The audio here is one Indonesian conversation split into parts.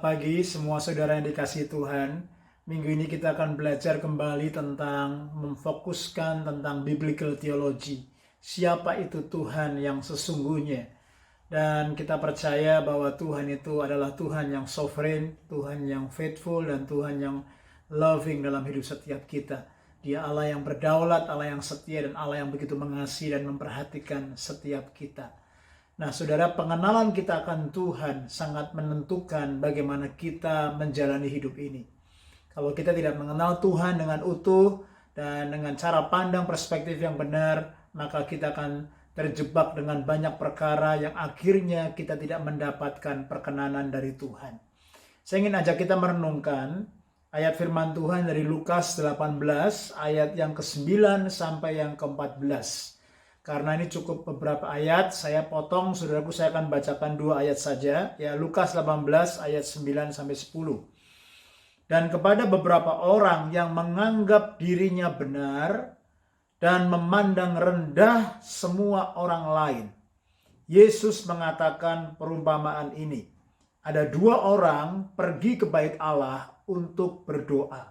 Selamat pagi semua saudara yang dikasihi Tuhan. Minggu ini kita akan belajar kembali tentang memfokuskan tentang biblical theology. Siapa itu Tuhan yang sesungguhnya? Dan kita percaya bahwa Tuhan itu adalah Tuhan yang sovereign, Tuhan yang faithful, dan Tuhan yang loving dalam hidup setiap kita. Dia Allah yang berdaulat, Allah yang setia, dan Allah yang begitu mengasihi dan memperhatikan setiap kita. Nah, saudara, pengenalan kita akan Tuhan sangat menentukan bagaimana kita menjalani hidup ini. Kalau kita tidak mengenal Tuhan dengan utuh dan dengan cara pandang perspektif yang benar, maka kita akan terjebak dengan banyak perkara yang akhirnya kita tidak mendapatkan perkenanan dari Tuhan. Saya ingin ajak kita merenungkan ayat firman Tuhan dari Lukas 18, ayat yang ke-9 sampai yang ke-14. Karena ini cukup beberapa ayat, saya potong, saudaraku, saya akan bacakan 2 ayat saja. Ya, Lukas 18 ayat 9 sampai 10. Dan kepada beberapa orang yang menganggap dirinya benar dan memandang rendah semua orang lain, Yesus mengatakan perumpamaan ini. Ada 2 orang pergi ke bait Allah untuk berdoa.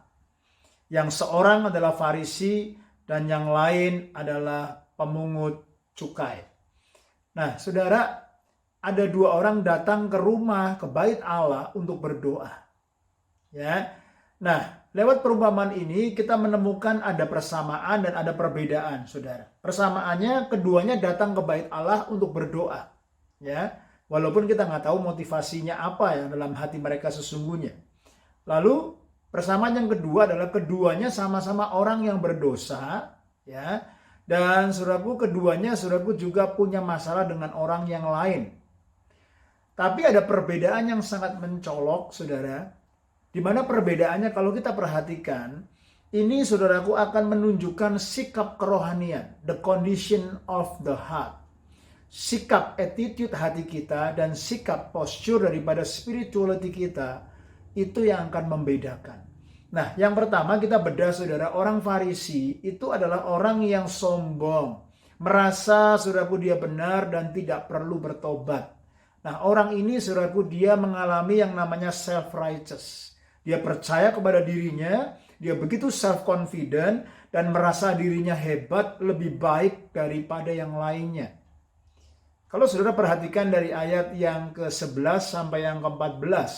Yang seorang adalah Farisi dan yang lain adalah pemungut cukai. Nah, saudara, ada 2 orang datang ke rumah, ke bait Allah untuk berdoa. Ya. Nah, lewat perumpamaan ini kita menemukan ada persamaan dan ada perbedaan, saudara. Persamaannya, keduanya datang ke bait Allah untuk berdoa. Ya. Walaupun kita nggak tahu motivasinya apa ya dalam hati mereka sesungguhnya. Lalu, persamaan yang kedua adalah keduanya sama-sama orang yang berdosa, ya. Dan saudaraku, keduanya saudaraku juga punya masalah dengan orang yang lain. Tapi ada perbedaan yang sangat mencolok, saudara. Di mana perbedaannya kalau kita perhatikan, ini saudaraku akan menunjukkan sikap kerohanian, the condition of the heart. Sikap attitude hati kita dan sikap posture daripada spirituality kita, itu yang akan membedakan. Nah, yang pertama kita bedah, saudara, orang Farisi itu adalah orang yang sombong. Merasa, saudaraku, dia benar dan tidak perlu bertobat. Nah, orang ini, saudaraku, dia mengalami yang namanya self-righteous. Dia percaya kepada dirinya, dia begitu self-confident dan merasa dirinya hebat, lebih baik daripada yang lainnya. Kalau saudara perhatikan dari ayat yang ke-11 sampai yang ke-14,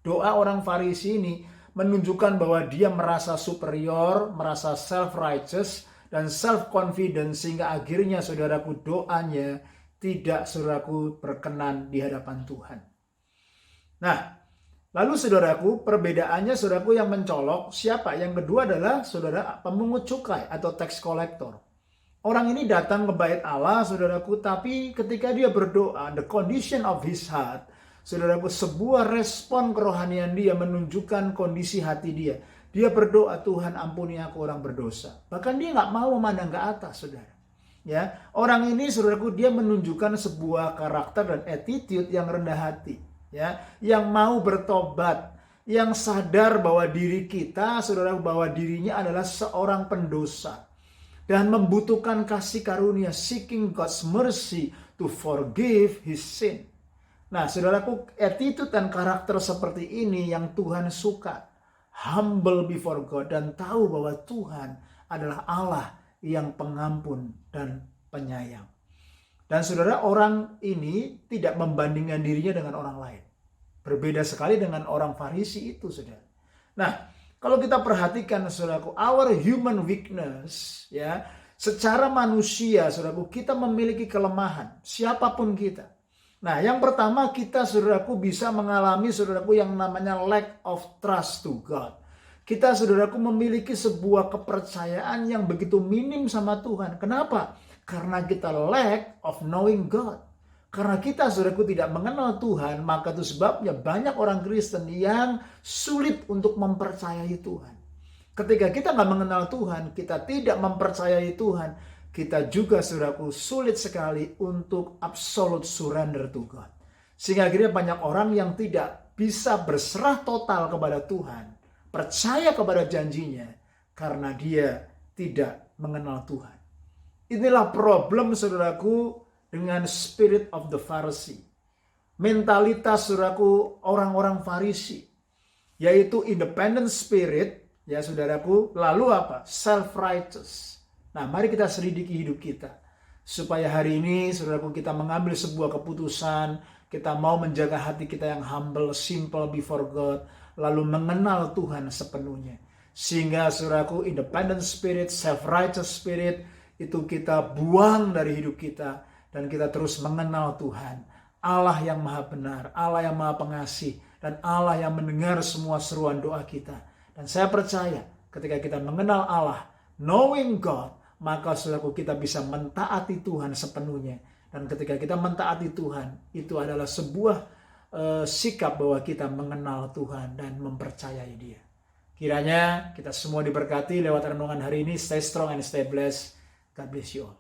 doa orang Farisi ini menunjukkan bahwa dia merasa superior, merasa self-righteous, dan self-confident, sehingga akhirnya saudaraku doanya tidak, saudaraku, berkenan di hadapan Tuhan. Nah, lalu saudaraku, perbedaannya saudaraku yang mencolok, siapa? Yang kedua adalah saudara pemungut cukai atau tax collector. Orang ini datang ke bait Allah, saudaraku, tapi ketika dia berdoa, the condition of his heart, saudaraku, sebuah respon kerohanian dia menunjukkan kondisi hati dia. Dia berdoa, Tuhan ampuni aku orang berdosa. Bahkan dia nggak mau memandang ke atas, saudara. Ya, orang ini, saudaraku, dia menunjukkan sebuah karakter dan attitude yang rendah hati. Ya, yang mau bertobat, yang sadar bahwa diri kita, saudaraku, bahwa dirinya adalah seorang pendosa. Dan membutuhkan kasih karunia, seeking God's mercy to forgive his sin. Nah, saudaraku, attitude dan karakter seperti ini yang Tuhan suka. Humble before God dan tahu bahwa Tuhan adalah Allah yang pengampun dan penyayang. Dan saudara, orang ini tidak membandingkan dirinya dengan orang lain. Berbeda sekali dengan orang Farisi itu, saudara. Nah, kalau kita perhatikan, saudaraku, our human weakness, ya, secara manusia, saudaraku, kita memiliki kelemahan, siapapun kita. Nah, yang pertama kita, saudaraku, bisa mengalami, saudaraku, yang namanya lack of trust to God. Kita, saudaraku, memiliki sebuah kepercayaan yang begitu minim sama Tuhan. Kenapa? Karena kita lack of knowing God. Karena kita, saudaraku, tidak mengenal Tuhan, maka itu sebabnya banyak orang Kristen yang sulit untuk mempercayai Tuhan. Ketika kita nggak mengenal Tuhan, kita tidak mempercayai Tuhan, kita juga, saudaraku, sulit sekali untuk absolute surrender to God. Sehingga akhirnya banyak orang yang tidak bisa berserah total kepada Tuhan, percaya kepada janjinya, karena dia tidak mengenal Tuhan. Inilah problem, saudaraku, dengan spirit of the Pharisee. mentalitas saudaraku orang-orang Farisi, yaitu independent spirit, ya saudaraku. Lalu apa? Self-righteous. Nah, mari kita selidiki hidup kita, supaya hari ini saudaraku kita mengambil sebuah keputusan, kita mau menjaga hati kita yang humble, simple before God, lalu mengenal Tuhan sepenuhnya. Sehingga saudaraku independent spirit, self-righteous spirit, itu kita buang dari hidup kita, dan kita terus mengenal Tuhan, Allah yang maha benar, Allah yang maha pengasih, dan Allah yang mendengar semua seruan doa kita. Dan saya percaya ketika kita mengenal Allah, knowing God, maka saudaraku kita bisa mentaati Tuhan sepenuhnya. Dan ketika kita mentaati Tuhan, itu adalah sebuah sikap bahwa kita mengenal Tuhan dan mempercayai Dia. Kiranya kita semua diberkati lewat renungan hari ini. Stay strong and stay blessed. God bless you all.